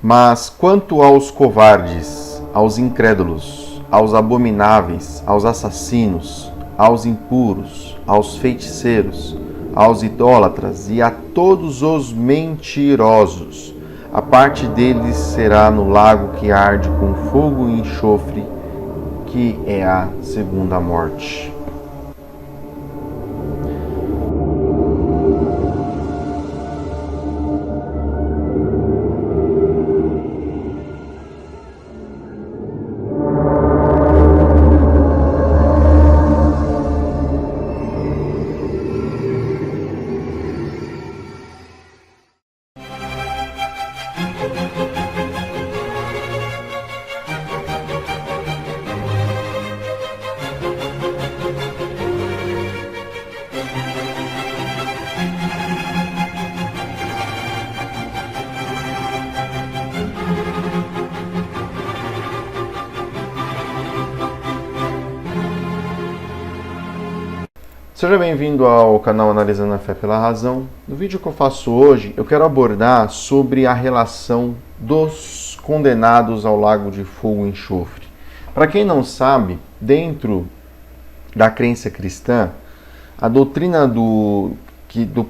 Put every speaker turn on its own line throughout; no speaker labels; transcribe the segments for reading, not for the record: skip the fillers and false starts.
Mas quanto aos covardes, aos incrédulos, aos abomináveis, aos assassinos, aos impuros, aos feiticeiros, aos idólatras e a todos os mentirosos, a parte deles será no lago que arde com fogo e enxofre, que é a segunda morte. Seja bem-vindo ao canal Analisando a Fé pela Razão. No vídeo que eu faço hoje, eu quero abordar sobre a relação dos condenados ao lago de fogo e enxofre. Para quem não sabe, dentro da crença cristã, a doutrina do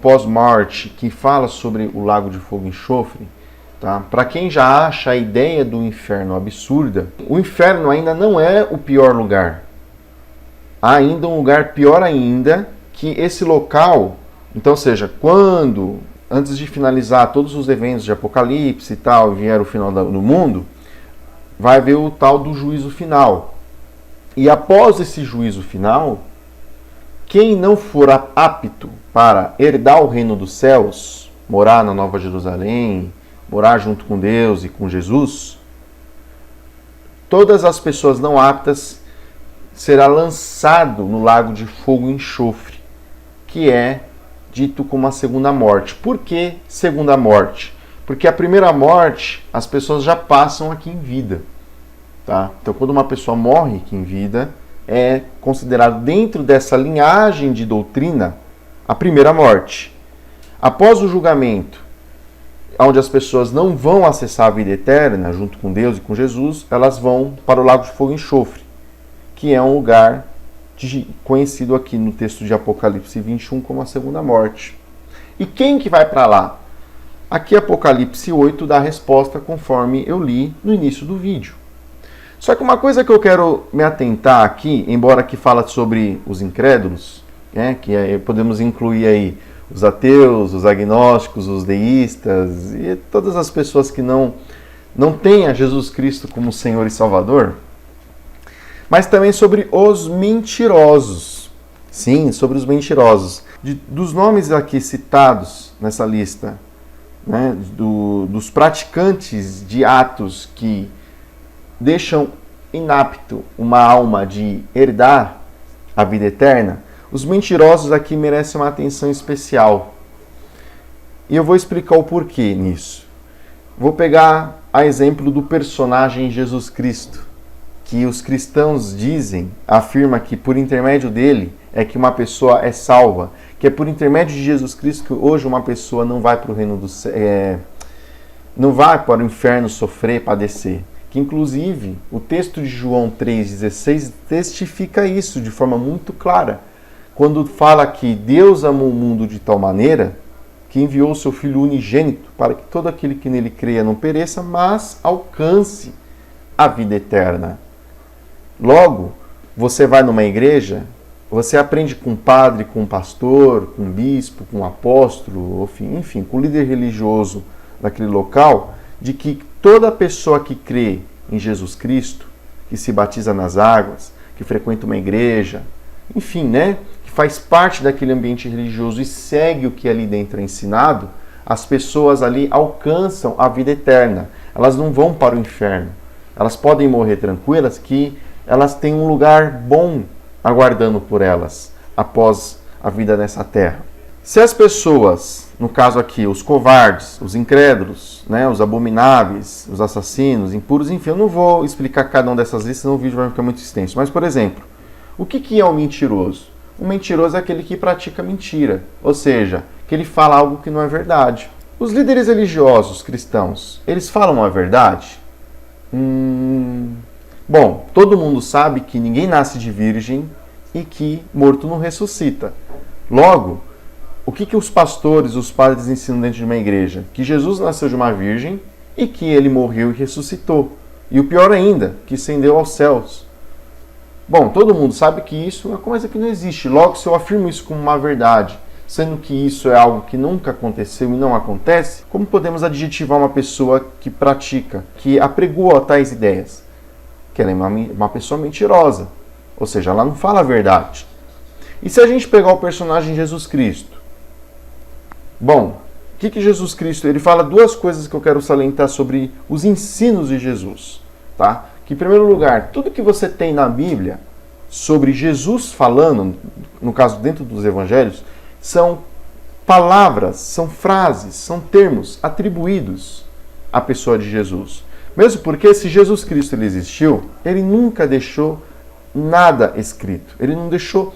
pós-morte que fala sobre o lago de fogo e enxofre, tá? Para quem já acha a ideia do inferno absurda, o inferno ainda não é o pior lugar. Há ainda um lugar pior ainda, que esse local, então, ou seja, quando, antes de finalizar todos os eventos de Apocalipse e tal, vier o final do mundo, vai haver o tal do juízo final. E após esse juízo final, quem não for apto para herdar o reino dos céus, morar na Nova Jerusalém, morar junto com Deus e com Jesus, todas as pessoas não aptas será lançado no lago de fogo e enxofre, que é dito como a segunda morte. Por que segunda morte? Porque a primeira morte as pessoas já passam aqui em vida. Tá? Então, quando uma pessoa morre aqui em vida, é considerado dentro dessa linhagem de doutrina a primeira morte. Após o julgamento, onde as pessoas não vão acessar a vida eterna junto com Deus e com Jesus, elas vão para o lago de fogo e enxofre, que é um lugar conhecido aqui no texto de Apocalipse 21 como a segunda morte. E quem que vai para lá? Aqui Apocalipse 8 dá a resposta conforme eu li no início do vídeo. Só que uma coisa que eu quero me atentar aqui, embora que fala sobre os incrédulos, que podemos incluir aí os ateus, os agnósticos, os deístas e todas as pessoas que não têm a Jesus Cristo como Senhor e Salvador, mas também sobre os mentirosos. Sim, sobre os mentirosos. Dos nomes aqui citados nessa lista, né, dos praticantes de atos que deixam inapto uma alma de herdar a vida eterna, os mentirosos aqui merecem uma atenção especial. E eu vou explicar o porquê nisso. Vou pegar a exemplo do personagem Jesus Cristo, que os cristãos afirma que por intermédio dele é que uma pessoa é salva, que é por intermédio de Jesus Cristo que hoje uma pessoa não vai para o reino do céu, não vai para o inferno sofrer, padecer. Que inclusive o texto de João 3,16 testifica isso de forma muito clara, quando fala que Deus amou o mundo de tal maneira que enviou o seu Filho unigênito para que todo aquele que nele creia não pereça, mas alcance a vida eterna. Logo, você vai numa igreja, você aprende com um padre, com um pastor, com um bispo, com um apóstolo, enfim, com o líder religioso daquele local, de que toda pessoa que crê em Jesus Cristo, que se batiza nas águas, que frequenta uma igreja, enfim, né, que faz parte daquele ambiente religioso e segue o que ali dentro é ensinado, as pessoas ali alcançam a vida eterna. Elas não vão para o inferno. Elas podem morrer tranquilas que elas têm um lugar bom aguardando por elas após a vida nessa terra. Se as pessoas, no caso aqui, os covardes, os incrédulos, né, os abomináveis, os assassinos, impuros, enfim, eu não vou explicar cada uma dessas listas, senão o vídeo vai ficar muito extenso. Mas, por exemplo, o que é um mentiroso? Um mentiroso é aquele que pratica mentira, ou seja, que ele fala algo que não é verdade. Os líderes religiosos cristãos, eles falam a verdade? Bom, todo mundo sabe que ninguém nasce de virgem e que morto não ressuscita. Logo, o que os pastores, os padres ensinam dentro de uma igreja? Que Jesus nasceu de uma virgem e que ele morreu e ressuscitou. E o pior ainda, que ascendeu aos céus. Bom, todo mundo sabe que isso é uma coisa que não existe. Logo, se eu afirmo isso como uma verdade, sendo que isso é algo que nunca aconteceu e não acontece, como podemos adjetivar uma pessoa que pratica, que apregoa tais ideias? Que ela é uma pessoa mentirosa. Ou seja, ela não fala a verdade. E se a gente pegar o personagem Jesus Cristo? Bom, o que Jesus Cristo... Ele fala duas coisas que eu quero salientar sobre os ensinos de Jesus. Tá? Que, em primeiro lugar, tudo que você tem na Bíblia sobre Jesus falando, no caso dentro dos evangelhos, são palavras, são frases, são termos atribuídos à pessoa de Jesus. Mesmo porque se Jesus Cristo ele existiu, ele nunca deixou nada escrito. Ele não deixou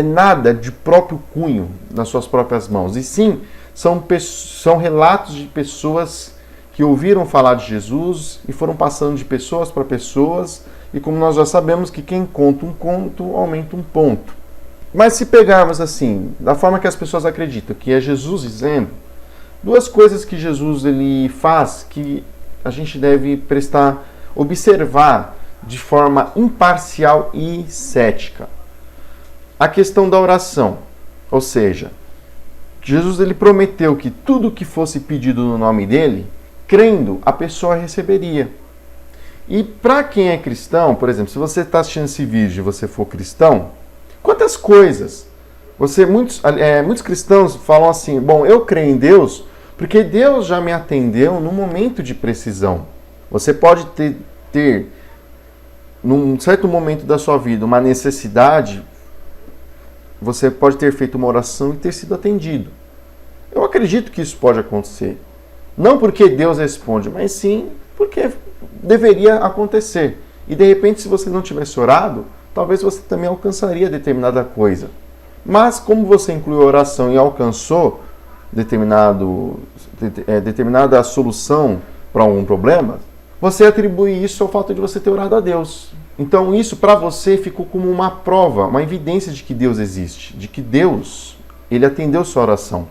nada de próprio cunho nas suas próprias mãos. E sim, são relatos de pessoas que ouviram falar de Jesus e foram passando de pessoas para pessoas. E como nós já sabemos que quem conta um conto, aumenta um ponto. Mas se pegarmos assim, da forma que as pessoas acreditam, que é Jesus dizendo, duas coisas que Jesus ele faz que a gente deve observar de forma imparcial e cética. A questão da oração, ou seja, Jesus ele prometeu que tudo que fosse pedido no nome dele, crendo, a pessoa receberia. E para quem é cristão, por exemplo, se você está assistindo esse vídeo e você for cristão, quantas coisas? Muitos cristãos falam assim, bom, eu creio em Deus porque Deus já me atendeu num momento de precisão. Você pode ter num certo momento da sua vida, uma necessidade, você pode ter feito uma oração e ter sido atendido. Eu acredito que isso pode acontecer. Não porque Deus responde, mas sim porque deveria acontecer. E de repente, se você não tivesse orado, talvez você também alcançaria determinada coisa. Mas como você incluiu a oração e alcançou determinada solução para algum problema, você atribui isso ao fato de você ter orado a Deus. Então isso para você ficou como uma prova, uma evidência de que Deus existe, de que Deus, ele atendeu sua oração.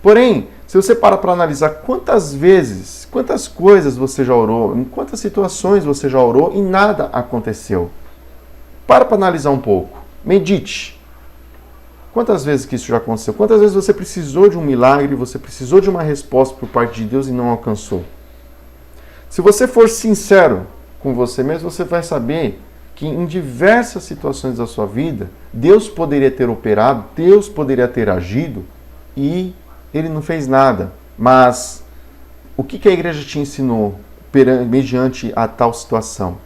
Porém, se você para analisar quantas vezes, quantas coisas você já orou, em quantas situações você já orou e nada aconteceu. Para analisar um pouco. Medite. Quantas vezes que isso já aconteceu? Quantas vezes você precisou de um milagre, você precisou de uma resposta por parte de Deus e não alcançou? Se você for sincero com você mesmo, você vai saber que em diversas situações da sua vida, Deus poderia ter operado, Deus poderia ter agido e ele não fez nada. Mas o que a igreja te ensinou mediante a tal situação?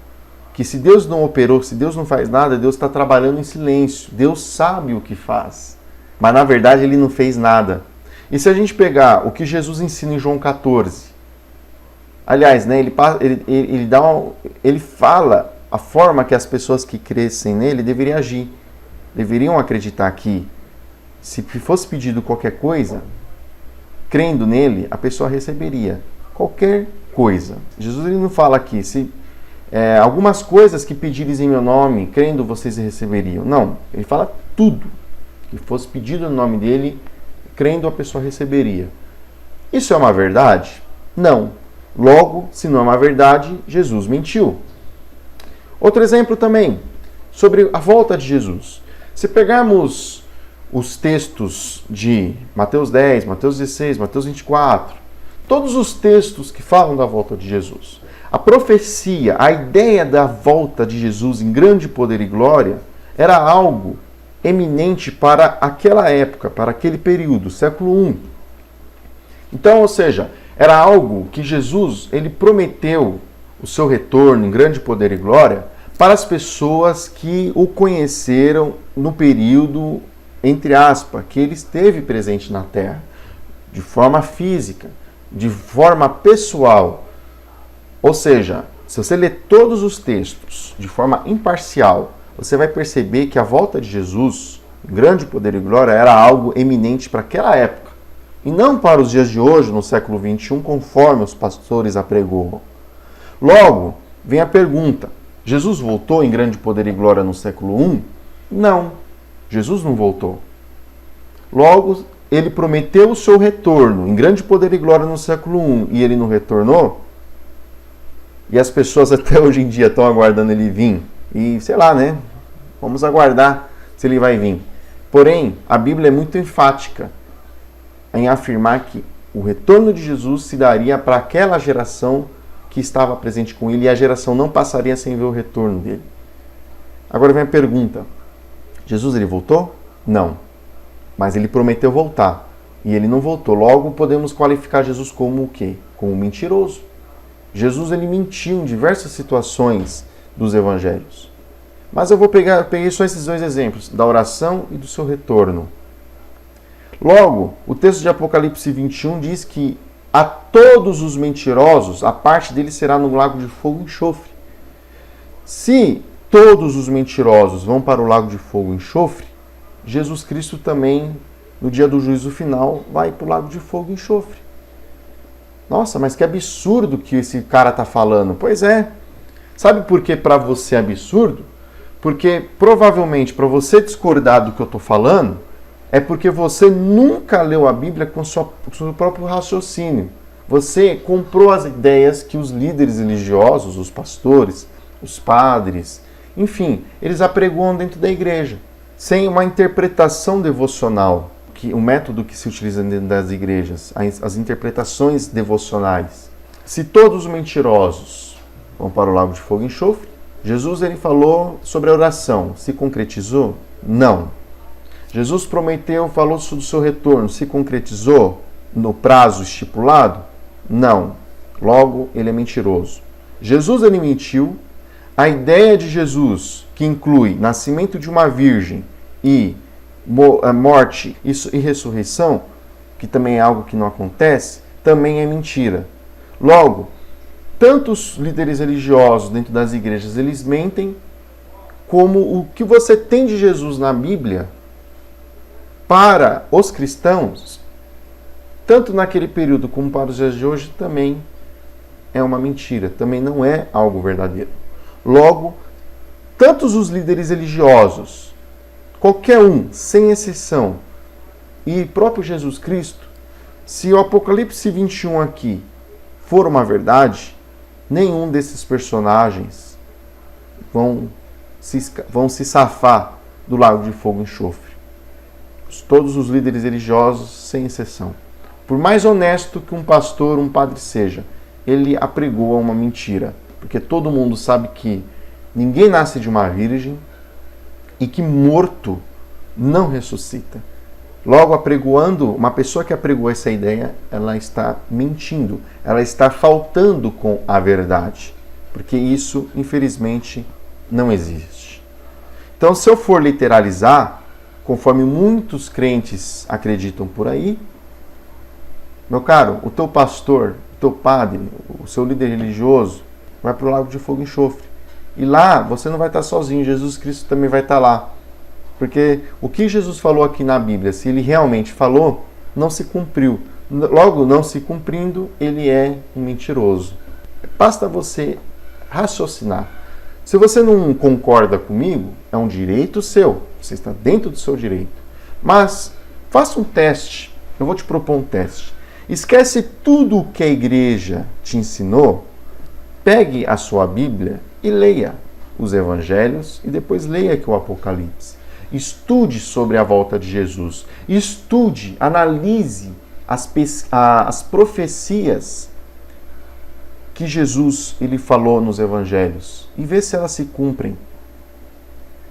Que se Deus não operou, se Deus não faz nada, Deus está trabalhando em silêncio. Deus sabe o que faz. Mas na verdade ele não fez nada. E se a gente pegar o que Jesus ensina em João 14, aliás, né, ele fala a forma que as pessoas que crescem nele deveriam agir. Deveriam acreditar que se fosse pedido qualquer coisa, crendo nele, a pessoa receberia qualquer coisa. Jesus ele não fala aqui, algumas coisas que pedires em meu nome, crendo vocês receberiam. Não, ele fala tudo que fosse pedido no nome dele, crendo a pessoa receberia. Isso é uma verdade? Não. Logo, se não é uma verdade, Jesus mentiu. Outro exemplo também, sobre a volta de Jesus. Se pegarmos os textos de Mateus 10, Mateus 16, Mateus 24, todos os textos que falam da volta de Jesus, a profecia, a ideia da volta de Jesus em grande poder e glória, era algo eminente para aquela época, para aquele período, século I. Então, ou seja, era algo que Jesus ele prometeu o seu retorno em grande poder e glória para as pessoas que o conheceram no período, entre aspas, que ele esteve presente na Terra, de forma física, de forma pessoal. Ou seja, se você ler todos os textos de forma imparcial, você vai perceber que a volta de Jesus, grande poder e glória, era algo eminente para aquela época. e não para os dias de hoje, no século XXI, conforme os pastores apregoam. Logo, vem a pergunta: Jesus voltou em grande poder e glória no século I? Não, Jesus não voltou. Logo, ele prometeu o seu retorno em grande poder e glória no século I e ele não retornou? E as pessoas até hoje em dia estão aguardando ele vir. E sei lá, né? Vamos aguardar se ele vai vir. Porém, a Bíblia é muito enfática em afirmar que o retorno de Jesus se daria para aquela geração que estava presente com ele e a geração não passaria sem ver o retorno dele. Agora vem a pergunta: Jesus ele voltou? Não. Mas ele prometeu voltar e ele não voltou. Logo podemos qualificar Jesus como o quê? Como mentiroso. Jesus ele mentiu em diversas situações dos evangelhos. Mas eu peguei só esses dois exemplos, da oração e do seu retorno. Logo, o texto de Apocalipse 21 diz que a todos os mentirosos, a parte deles será no lago de fogo e enxofre. Se todos os mentirosos vão para o lago de fogo e enxofre, Jesus Cristo também, no dia do juízo final, vai para o lago de fogo e enxofre. Nossa, mas que absurdo que esse cara está falando. Pois é. Sabe por que para você é absurdo? Porque provavelmente para você discordar do que eu estou falando, é porque você nunca leu a Bíblia com o seu próprio raciocínio. Você comprou as ideias que os líderes religiosos, os pastores, os padres, enfim, eles apregoam dentro da igreja, sem uma interpretação devocional, o método que se utiliza dentro das igrejas, as interpretações devocionais. Se todos os mentirosos vão para o lago de fogo e enxofre, Jesus ele falou sobre a oração. Se concretizou? Não. Jesus prometeu, falou sobre o seu retorno. Se concretizou no prazo estipulado? Não. Logo, ele é mentiroso. Jesus ele mentiu. A ideia de Jesus, que inclui nascimento de uma virgem e morte e ressurreição, que também é algo que não acontece, também é mentira. Logo, tantos líderes religiosos dentro das igrejas, eles mentem, como o que você tem de Jesus na Bíblia, para os cristãos, tanto naquele período como para os dias de hoje, também é uma mentira, também não é algo verdadeiro. Logo, tantos os líderes religiosos, qualquer um, sem exceção, e próprio Jesus Cristo, se o Apocalipse 21 aqui for uma verdade, nenhum desses personagens vão se safar do lago de fogo e enxofre. Todos os líderes religiosos, sem exceção. Por mais honesto que um pastor, um padre seja, ele apregoa uma mentira. Porque todo mundo sabe que ninguém nasce de uma virgem e que morto não ressuscita. Logo, apregoando, uma pessoa que apregoa essa ideia, ela está mentindo, ela está faltando com a verdade. Porque isso, infelizmente, não existe. Então, se eu for literalizar, conforme muitos crentes acreditam por aí, meu caro, o teu pastor, o teu padre, o seu líder religioso, vai para o lago de fogo e enxofre. E lá você não vai estar sozinho, Jesus Cristo também vai estar lá. Porque o que Jesus falou aqui na Bíblia, se ele realmente falou, não se cumpriu. Logo, não se cumprindo, ele é um mentiroso. Basta você raciocinar. Se você não concorda comigo, é um direito seu. Você está dentro do seu direito. Mas faça um teste. Eu vou te propor um teste. Esquece tudo o que a igreja te ensinou. Pegue a sua Bíblia e leia os Evangelhos e depois leia aqui o Apocalipse. Estude sobre a volta de Jesus. Estude, analise as profecias que Jesus ele falou nos Evangelhos e vê se elas se cumprem.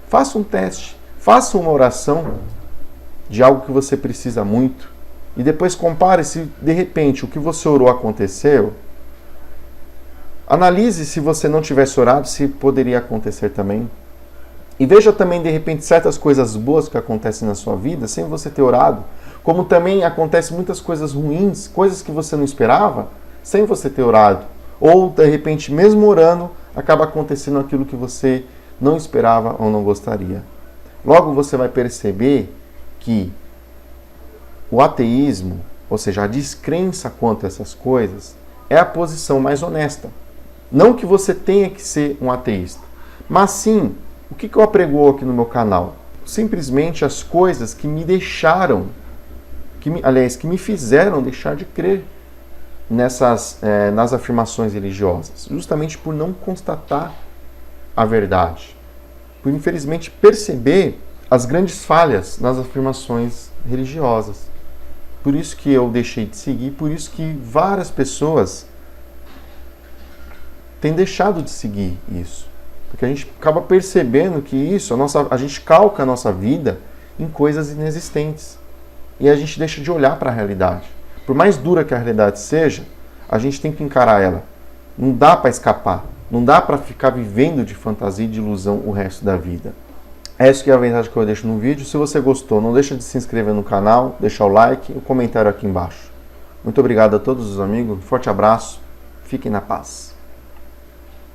Faça um teste, faça uma oração de algo que você precisa muito e depois compare se de repente o que você orou aconteceu. Analise se você não tivesse orado, se poderia acontecer também. E veja também, de repente, certas coisas boas que acontecem na sua vida sem você ter orado. Como também acontecem muitas coisas ruins, coisas que você não esperava, sem você ter orado. Ou, de repente, mesmo orando, acaba acontecendo aquilo que você não esperava ou não gostaria. Logo, você vai perceber que o ateísmo ou seja, a descrença quanto a essas coisas, é a posição mais honesta. Não que você tenha que ser um ateísta, mas sim, o que eu aprego aqui no meu canal? Simplesmente as coisas que me deixaram, que me fizeram deixar de crer nas afirmações religiosas, justamente por não constatar a verdade, por infelizmente perceber as grandes falhas nas afirmações religiosas. Por isso que eu deixei de seguir, por isso que várias pessoas têm deixado de seguir isso. Porque a gente acaba percebendo que isso, a gente calca a nossa vida em coisas inexistentes. E a gente deixa de olhar para a realidade. Por mais dura que a realidade seja, a gente tem que encarar ela. Não dá para escapar. Não dá para ficar vivendo de fantasia e de ilusão o resto da vida. Essa que é a mensagem que eu deixo no vídeo. Se você gostou, não deixa de se inscrever no canal, deixar o like e o comentário aqui embaixo. Muito obrigado a todos os amigos. Um forte abraço. Fiquem na paz.